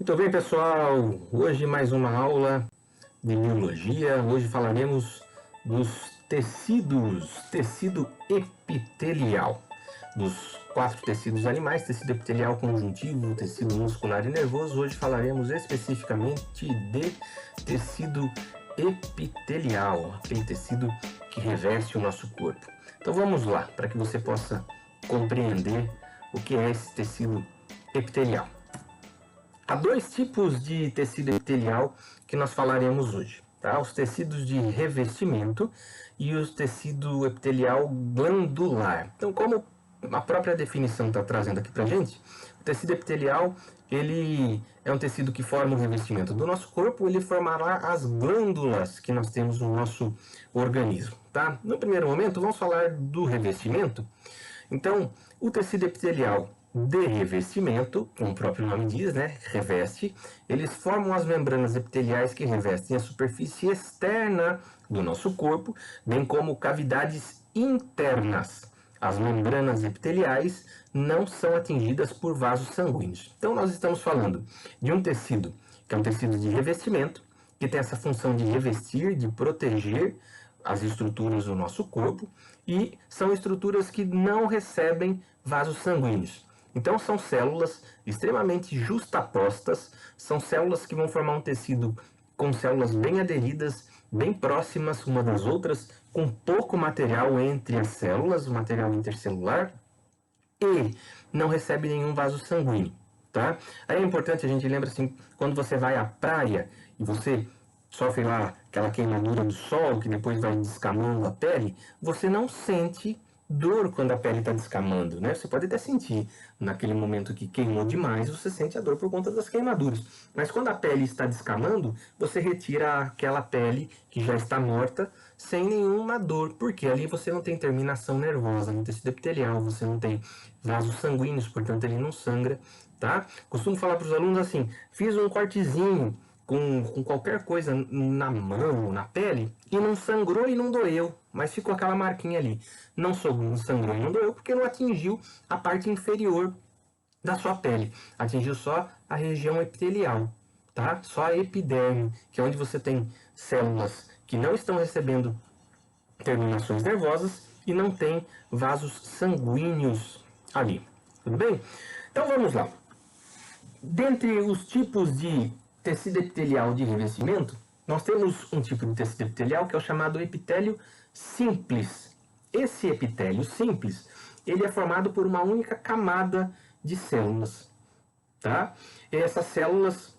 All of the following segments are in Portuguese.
Muito bem, pessoal. Hoje mais uma aula de biologia. Hoje falaremos dos tecidos, tecido epitelial, dos 4 tecidos animais, tecido epitelial conjuntivo, tecido muscular e nervoso. Hoje falaremos especificamente de tecido epitelial, aquele tecido que reveste o nosso corpo. Então vamos lá, para que você possa compreender o que é esse tecido epitelial. Há 2 tipos de tecido epitelial que nós falaremos hoje, tá? Os tecidos de revestimento e o tecido epitelial glandular. Então, como a própria definição está trazendo aqui para gente, o tecido epitelial ele é um tecido que forma o revestimento do nosso corpo, ele formará as glândulas que nós temos no nosso organismo, tá? No primeiro momento, vamos falar do revestimento. Então, o tecido epitelial de revestimento, como o próprio nome diz, né, reveste, eles formam as membranas epiteliais que revestem a superfície externa do nosso corpo, bem como cavidades internas. As membranas epiteliais não são atingidas por vasos sanguíneos. Então, nós estamos falando de um tecido que é um tecido de revestimento, que tem essa função de revestir, de proteger as estruturas do nosso corpo, e são estruturas que não recebem vasos sanguíneos. Então são células extremamente justapostas, são células que vão formar um tecido com células bem aderidas, bem próximas uma das outras, com pouco material entre as células, material intercelular, e não recebe nenhum vaso sanguíneo, tá? Aí é importante a gente lembra assim, quando você vai à praia e você sofre lá aquela queimadura do sol, que depois vai descamando a pele, você não sente dor quando a pele está descamando, né? Você pode até sentir naquele momento que queimou demais, você sente a dor por conta das queimaduras. Mas quando a pele está descamando, você retira aquela pele que já está morta sem nenhuma dor, porque ali você não tem terminação nervosa no tecido epitelial, você não tem vasos sanguíneos, portanto ele não sangra, tá? Costumo falar para os alunos assim, fiz um cortezinho com qualquer coisa na mão, na pele, e não sangrou e não doeu, mas ficou aquela marquinha ali. Não sangrou e não doeu porque não atingiu a parte inferior da sua pele, atingiu só a região epitelial, tá? Só a epiderme, que é onde você tem células que não estão recebendo terminações nervosas e não tem vasos sanguíneos ali. Tudo bem? Então vamos lá. Dentre os tipos de tecido epitelial de revestimento, nós temos um tipo de tecido epitelial que é o chamado epitélio simples. Esse epitélio simples, ele é formado por uma única camada de células, tá? E essas células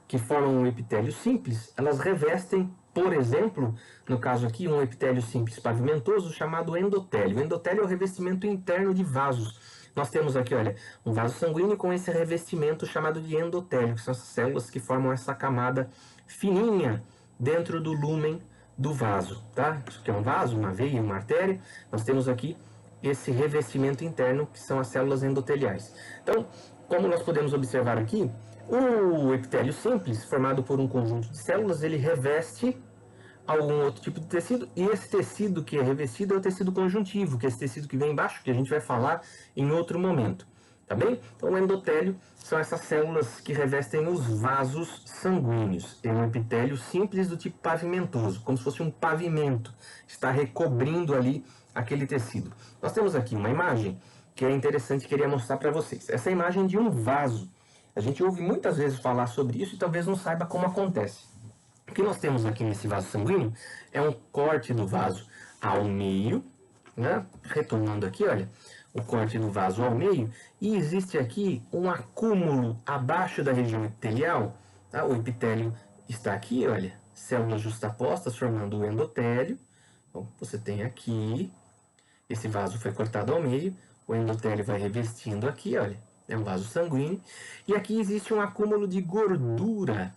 que formam um epitélio simples, elas revestem, por exemplo, no caso aqui, um epitélio simples pavimentoso chamado endotélio. O endotélio é o revestimento interno de vasos. Nós temos aqui, olha, um vaso sanguíneo com esse revestimento chamado de endotélio, que são as células que formam essa camada fininha dentro do lúmen do vaso, tá? Isso aqui é um vaso, uma veia, uma artéria. Nós temos aqui esse revestimento interno, que são as células endoteliais. Então, como nós podemos observar aqui, o epitélio simples, formado por um conjunto de células, ele reveste algum outro tipo de tecido, e esse tecido que é revestido é o tecido conjuntivo, que é esse tecido que vem embaixo, que a gente vai falar em outro momento, tá bem? Então o endotélio são essas células que revestem os vasos sanguíneos, tem um epitélio simples do tipo pavimentoso, como se fosse um pavimento, está recobrindo ali aquele tecido. Nós temos aqui uma imagem que é interessante, queria mostrar para vocês, essa é a imagem de um vaso. A gente ouve muitas vezes falar sobre isso e talvez não saiba como acontece. O que nós temos aqui nesse vaso sanguíneo é um corte do vaso ao meio, né? Retornando aqui, olha, o corte do vaso ao meio, e existe aqui um acúmulo abaixo da região epitelial, tá? O epitélio está aqui, olha, células justapostas formando o endotélio. Então, você tem aqui, esse vaso foi cortado ao meio, o endotélio vai revestindo aqui, olha, é um vaso sanguíneo, e aqui existe um acúmulo de gordura.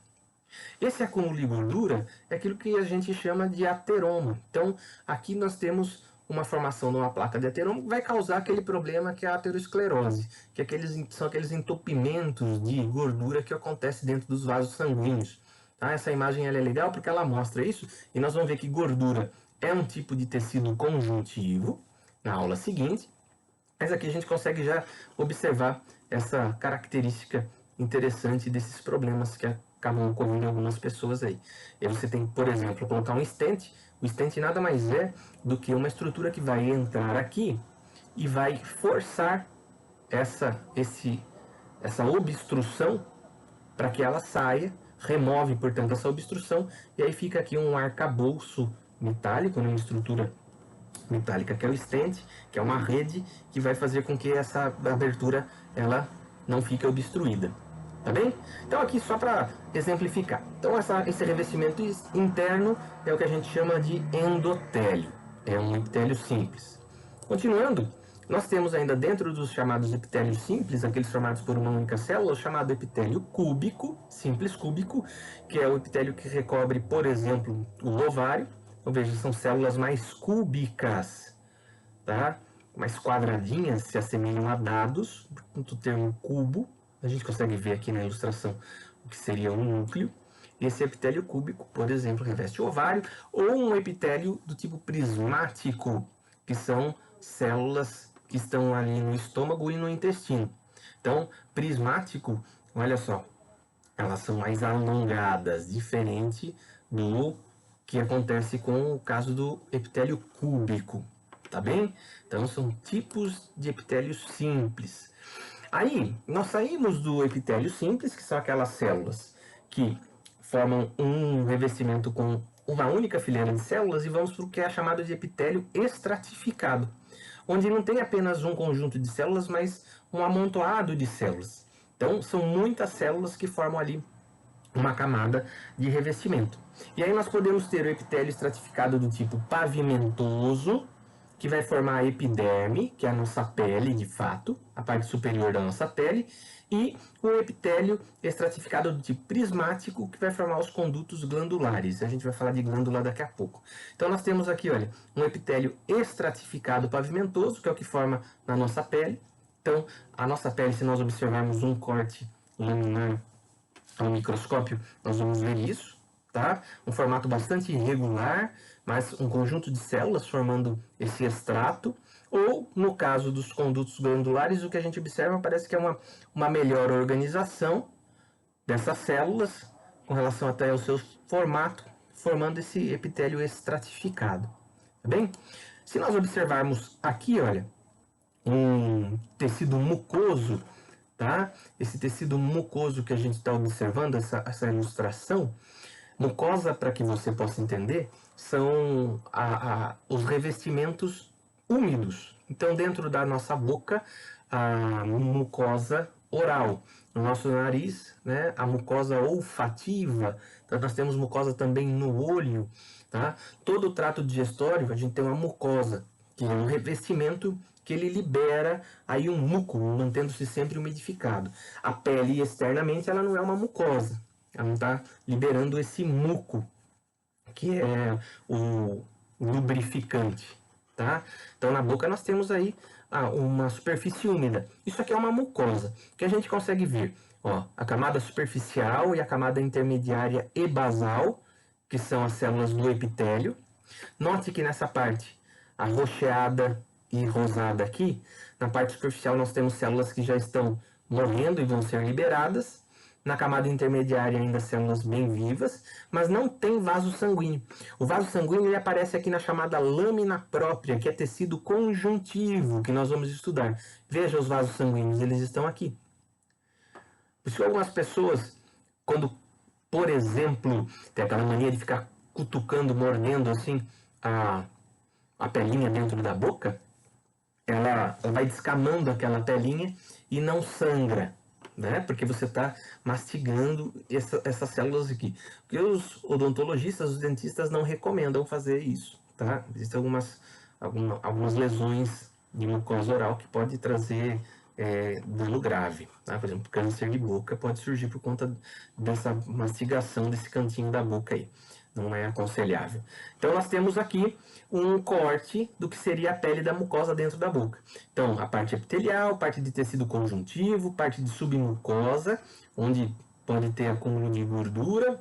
Esse acúmulo de gordura é aquilo que a gente chama de ateroma. Então, aqui nós temos uma formação de uma placa de ateroma que vai causar aquele problema que é a aterosclerose, que são aqueles entupimentos de gordura que acontece dentro dos vasos sanguíneos. Tá? Essa imagem ela é legal porque ela mostra isso, e nós vamos ver que gordura é um tipo de tecido conjuntivo na aula seguinte, mas aqui a gente consegue já observar essa característica interessante desses problemas que acabam ocorrendo em algumas pessoas aí. E aí você tem, por exemplo, colocar um stent. O stent nada mais é do que uma estrutura que vai entrar aqui e vai forçar essa obstrução para que ela saia, remove, portanto, essa obstrução, e aí fica aqui um arcabouço metálico, uma estrutura metálica, que é o stent, que é uma rede que vai fazer com que essa abertura ela não fique obstruída. Tá bem? Então aqui só para exemplificar. Então esse revestimento interno é o que a gente chama de endotélio. É um epitélio simples. Continuando, nós temos ainda dentro dos chamados epitélios simples, aqueles formados por uma única célula, o chamado epitélio cúbico, simples cúbico, que é o epitélio que recobre, por exemplo, o ovário. Então veja, são células mais cúbicas, tá? Mais quadradinhas, se assemelham a dados, portanto o termo cubo. A gente consegue ver aqui na ilustração o que seria um núcleo. Esse epitélio cúbico, por exemplo, reveste o ovário, ou um epitélio do tipo prismático, que são células que estão ali no estômago e no intestino. Então, prismático, olha só, elas são mais alongadas, diferente do que acontece com o caso do epitélio cúbico, tá bem? Então, são tipos de epitélios simples. Aí, nós saímos do epitélio simples, que são aquelas células que formam um revestimento com uma única fileira de células, e vamos para o que é chamado de epitélio estratificado, onde não tem apenas um conjunto de células, mas um amontoado de células. Então, são muitas células que formam ali uma camada de revestimento. E aí nós podemos ter o epitélio estratificado do tipo pavimentoso, que vai formar a epiderme, que é a nossa pele de fato, a parte superior da nossa pele, e o epitélio estratificado do tipo prismático, que vai formar os condutos glandulares. A gente vai falar de glândula daqui a pouco. Então nós temos aqui, olha, um epitélio estratificado pavimentoso, que é o que forma na nossa pele. Então, a nossa pele, se nós observarmos um corte laminar ao microscópio, nós vamos ver isso, tá? Um formato bastante irregular, mas um conjunto de células formando esse extrato. Ou, no caso dos condutos glandulares, o que a gente observa parece que é uma melhor organização dessas células com relação até ao seu formato, formando esse epitélio estratificado. Tá bem? Se nós observarmos aqui, olha, um tecido mucoso, tá? Esse tecido mucoso que a gente está observando, essa ilustração, mucosa, para que você possa entender, são os revestimentos úmidos. Então, dentro da nossa boca, a mucosa oral. No nosso nariz, né, a mucosa olfativa. Então, nós temos mucosa também no olho. Tá? Todo o trato digestório, a gente tem uma mucosa, que é um revestimento que ele libera aí um muco, mantendo-se sempre umidificado. A pele externamente ela não é uma mucosa, ela não está liberando esse muco, que é o lubrificante, tá? Então na boca nós temos aí uma superfície úmida. Isso aqui é uma mucosa, que a gente consegue ver, ó, a camada superficial e a camada intermediária e basal, que são as células do epitélio. Note que nessa parte arroxeada e rosada aqui, na parte superficial nós temos células que já estão morrendo e vão ser liberadas. Na camada intermediária ainda células bem vivas, mas não tem vaso sanguíneo. O vaso sanguíneo ele aparece aqui na chamada lâmina própria, que é tecido conjuntivo, que nós vamos estudar. Veja os vasos sanguíneos, eles estão aqui. Por isso que algumas pessoas, quando, por exemplo, tem aquela mania de ficar cutucando, mordendo assim a pelinha dentro da boca, ela vai descamando aquela pelinha e não sangra, né? Porque você está mastigando essas células aqui. Porque os odontologistas, os dentistas não recomendam fazer isso, tá? Existem algumas lesões de mucosa oral que pode trazer dano grave, tá? Por exemplo, câncer de boca pode surgir por conta dessa mastigação desse cantinho da boca aí. Não é aconselhável. Então, nós temos aqui um corte do que seria a pele da mucosa dentro da boca. Então, a parte epitelial, parte de tecido conjuntivo, parte de submucosa, onde pode ter acúmulo de gordura,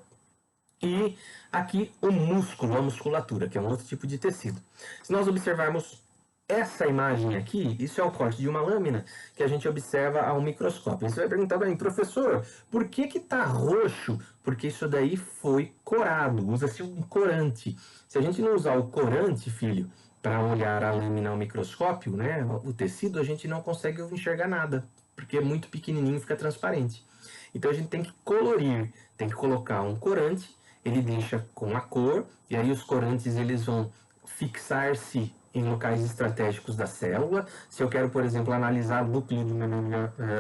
e aqui o músculo, a musculatura, que é um outro tipo de tecido. Se nós observarmos essa imagem aqui, isso é o corte de uma lâmina que a gente observa ao microscópio. Você vai perguntar para mim, professor, por que que tá roxo? Porque isso daí foi corado, usa-se um corante. Se a gente não usar o corante, filho, para olhar a lâmina ao microscópio, né, o tecido, a gente não consegue enxergar nada, porque é muito pequenininho, fica transparente. Então a gente tem que colorir, tem que colocar um corante, ele deixa com a cor, e aí os corantes eles vão fixar-se em locais estratégicos da célula. Se eu quero, por exemplo, analisar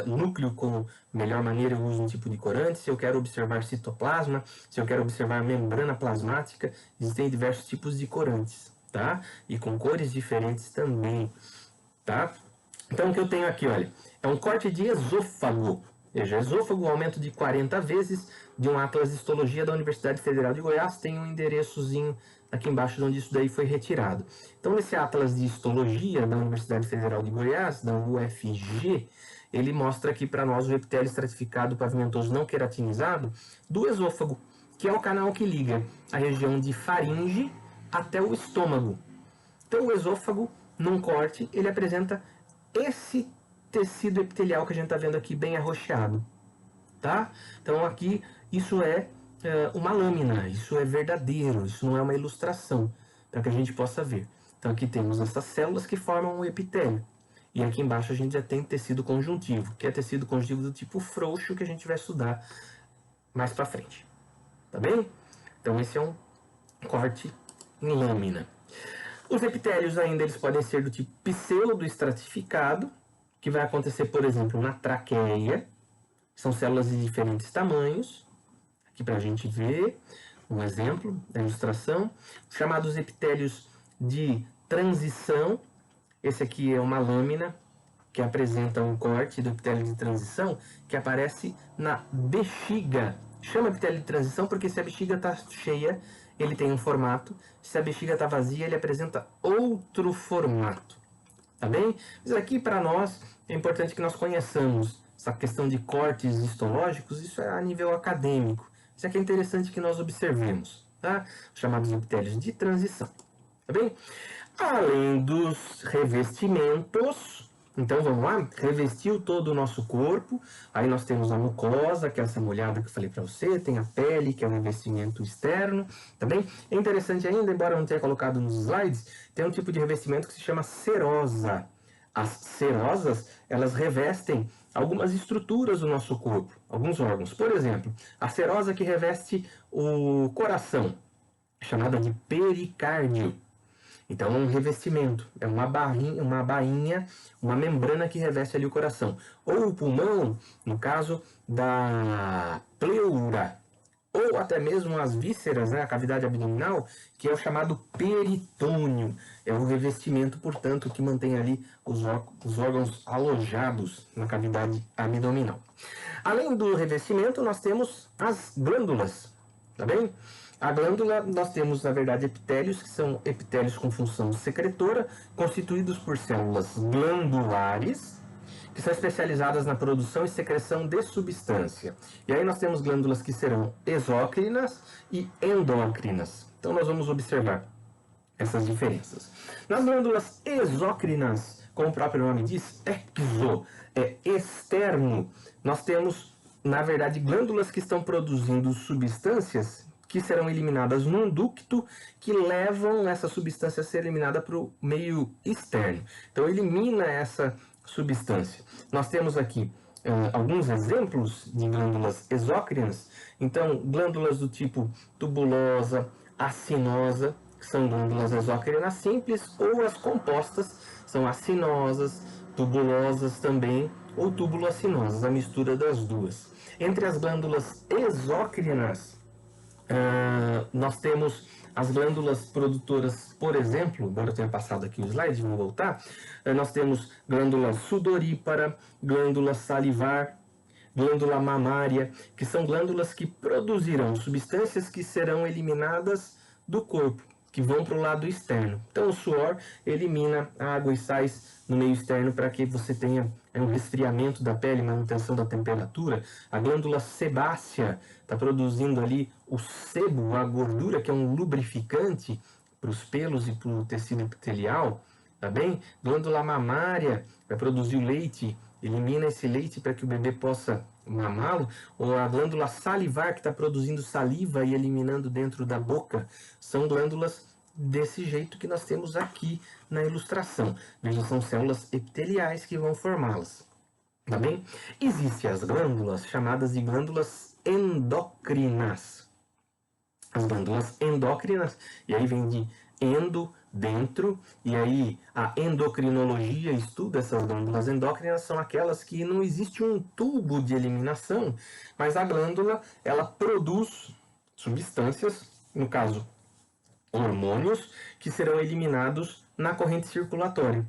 núcleo com melhor maneira, eu uso um tipo de corante. Se eu quero observar citoplasma, se eu quero observar membrana plasmática, existem diversos tipos de corantes, tá? E com cores diferentes também, tá? Então, o que eu tenho aqui, olha, é um corte de esôfago. Veja, esôfago, aumento de 40 vezes de um atlas de histologia da Universidade Federal de Goiás. Tem um endereçozinho aqui embaixo de onde isso daí foi retirado. Então, nesse atlas de histologia da Universidade Federal de Goiás, da UFG, ele mostra aqui para nós o epitélio estratificado pavimentoso não queratinizado do esôfago, que é o canal que liga a região de faringe até o estômago. Então, o esôfago, num corte, ele apresenta esse tecido epitelial que a gente está vendo aqui bem arroxeado, tá? Então aqui isso é uma lâmina, isso é verdadeiro, isso não é uma ilustração, para que a gente possa ver. Então aqui temos essas células que formam o epitélio. E aqui embaixo a gente já tem tecido conjuntivo, que é tecido conjuntivo do tipo frouxo, que a gente vai estudar mais para frente. Tá bem? Então esse é um corte em lâmina. Os epitélios ainda eles podem ser do tipo pseudo-estratificado, que vai acontecer, por exemplo, na traqueia. São células de diferentes tamanhos. Aqui para a gente ver um exemplo da ilustração. Chamados epitélios de transição. Esse aqui é uma lâmina que apresenta um corte do epitélio de transição que aparece na bexiga. Chama epitélio de transição porque se a bexiga está cheia, ele tem um formato. Se a bexiga está vazia, ele apresenta outro formato. Tá bem? Mas aqui para nós é importante que nós conheçamos essa questão de cortes histológicos, isso é a nível acadêmico. Isso aqui é interessante que nós observemos, tá? Os chamados epitélios de transição. Tá bem? Além dos revestimentos, então vamos lá, revestiu todo o nosso corpo, aí nós temos a mucosa, que é essa molhada que eu falei para você, tem a pele, que é um revestimento externo, tá bem? É interessante ainda, embora eu não tenha colocado nos slides, tem um tipo de revestimento que se chama serosa. As serosas, elas revestem algumas estruturas do nosso corpo, alguns órgãos. Por exemplo, a serosa que reveste o coração, chamada de pericárdio. Então, é um revestimento, é uma bainha, uma membrana que reveste ali o coração. Ou o pulmão, no caso da pleura, ou até mesmo as vísceras, né, a cavidade abdominal, que é o chamado peritônio. É um revestimento, portanto, que mantém ali os órgãos alojados na cavidade abdominal. Além do revestimento, nós temos as glândulas, tá bem? A glândula, nós temos, na verdade, epitélios, que são epitélios com função secretora, constituídos por células glandulares, que são especializadas na produção e secreção de substância. E aí nós temos glândulas que serão exócrinas e endócrinas. Então nós vamos observar essas diferenças. Nas glândulas exócrinas, como o próprio nome diz, exo, é externo, nós temos, na verdade, glândulas que estão produzindo substâncias que serão eliminadas num ducto que levam essa substância a ser eliminada para o meio externo. Então elimina essa substância. Nós temos aqui alguns exemplos de glândulas exócrinas. Então, glândulas do tipo tubulosa, acinosa, que são glândulas exócrinas simples, ou as compostas, são acinosas, tubulosas também, ou tubuloacinosas, a mistura das duas. Entre as glândulas exócrinas, nós temos as glândulas produtoras, por exemplo, embora eu tenha passado aqui o slide, vamos voltar, nós temos glândula sudorípara, glândula salivar, glândula mamária, que são glândulas que produzirão substâncias que serão eliminadas do corpo, que vão para o lado externo. Então o suor elimina água e sais no meio externo para que você tenha um resfriamento da pele, manutenção da temperatura. A glândula sebácea está produzindo ali o sebo, a gordura, que é um lubrificante para os pelos e para o tecido epitelial. tá bem? Glândula mamária vai produzir o leite, elimina esse leite para que o bebê possa mamá-lo, ou a glândula salivar que está produzindo saliva e eliminando dentro da boca, são glândulas desse jeito que nós temos aqui na ilustração. Veja, são células epiteliais que vão formá-las. Tá bem? Existem as glândulas chamadas de glândulas endócrinas. As glândulas endócrinas, e aí vem de endo, dentro, e aí a endocrinologia estuda essas glândulas endócrinas, são aquelas que não existe um tubo de eliminação, mas a glândula, ela produz substâncias, no caso, hormônios, que serão eliminados na corrente circulatória.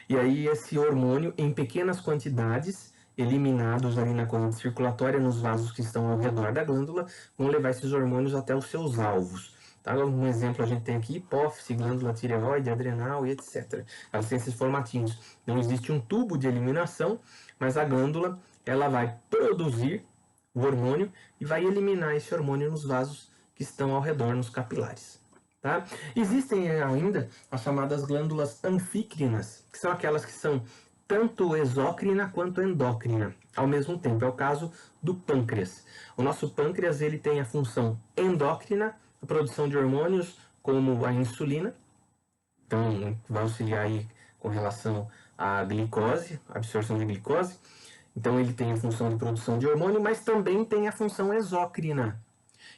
E aí esse hormônio, em pequenas quantidades, eliminados ali na corrente circulatória, nos vasos que estão ao redor da glândula, vão levar esses hormônios até os seus alvos. Tá? Um exemplo a gente tem aqui, hipófise, glândula tireoide, adrenal e etc. Elas têm esses formatinhos. Não existe um tubo de eliminação, mas a glândula ela vai produzir o hormônio e vai eliminar esse hormônio nos vasos que estão ao redor, nos capilares. Tá? Existem ainda as chamadas glândulas anfícrinas, que são aquelas que são tanto exócrina quanto endócrina ao mesmo tempo. É o caso do pâncreas. O nosso pâncreas ele tem a função endócrina, a produção de hormônios como a insulina, então vai auxiliar aí com relação à glicose, absorção de glicose. Então ele tem a função de produção de hormônio, mas também tem a função exócrina,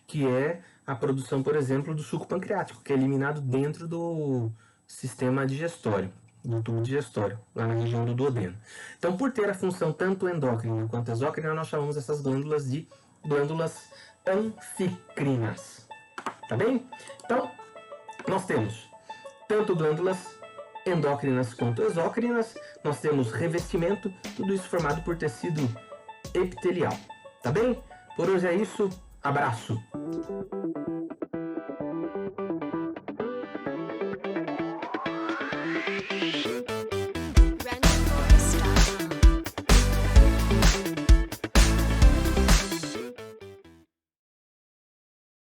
que é a produção, por exemplo, do suco pancreático, que é eliminado dentro do sistema digestório, do tubo digestório, lá na região do duodeno. Então, por ter a função tanto endócrina quanto exócrina, nós chamamos essas glândulas de glândulas anfícrinas. Tá bem? Então, nós temos tanto glândulas endócrinas quanto exócrinas, nós temos revestimento, tudo isso formado por tecido epitelial. Tá bem? Por hoje é isso. Abraço!